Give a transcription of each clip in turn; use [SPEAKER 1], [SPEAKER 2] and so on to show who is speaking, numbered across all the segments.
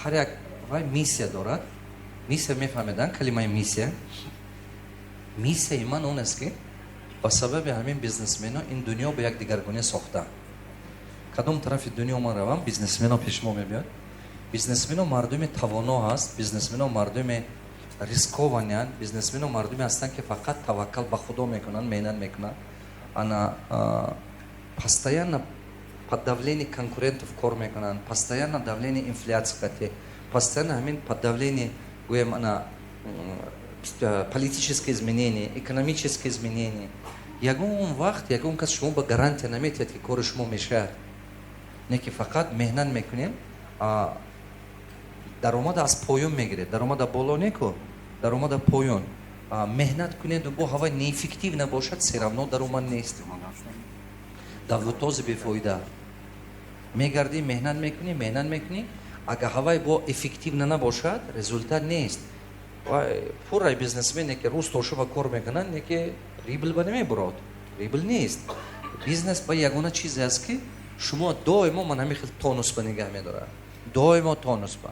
[SPEAKER 1] ҳар як миссия дорад. Миссия мефаҳмедан калимаи миссия. Миссияи ман он аст ки ба сабаби ҳамин бизнесмено ин дунё ба як дигаргуна сохта. Кадом тарафи дунё ман равам, бизнесмено пеш мо мебиёд. Бизнесмено мардуми тавоно ҳаст, бизнесмено мардуми рискованиянд, бизнесмено мардуме ҳастанд ки фақат таваккал ба худо мекунанд, меҳнат мекунанд. Ана постоянно под давлением конкурентов кор мекунанд, постоянно давление инфляции, постоянно ҳамин под давление гӯем ана политические изменения, экономические изменения. Ягон вақт ягон кас шумо ба гарантия наметиҳад ки кори шумо мешавад. Не ки фақат меҳнат мекунем, даромада аз поён мегиред, даромада боло неку, даромада поён. Меҳнат кунед бо ҳавай неэффективна бошад, се равно даромад нест. Давлутози бефоида. Мегарди меҳнат мекунӣ, агар ҳавай бо эффективна набошад, результат нест. Пурраи бизнесмени ки рӯз тошуба кор мекунанд, не ки рибл ба намебурад. Рибл нест. Бизнес ба ягона чизе аст ки шумо доимо ман ҳамин хел тонусба нигаҳ медорад. Доимо тонусба.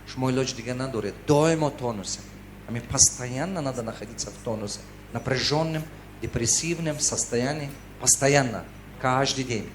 [SPEAKER 1] Шумо илоҷ дигар надоред. Доимо тонусе. Ами постоянно надо находиться в тонусе. Напряженном, депрессивном состоянии. Постоянно. Каждый день.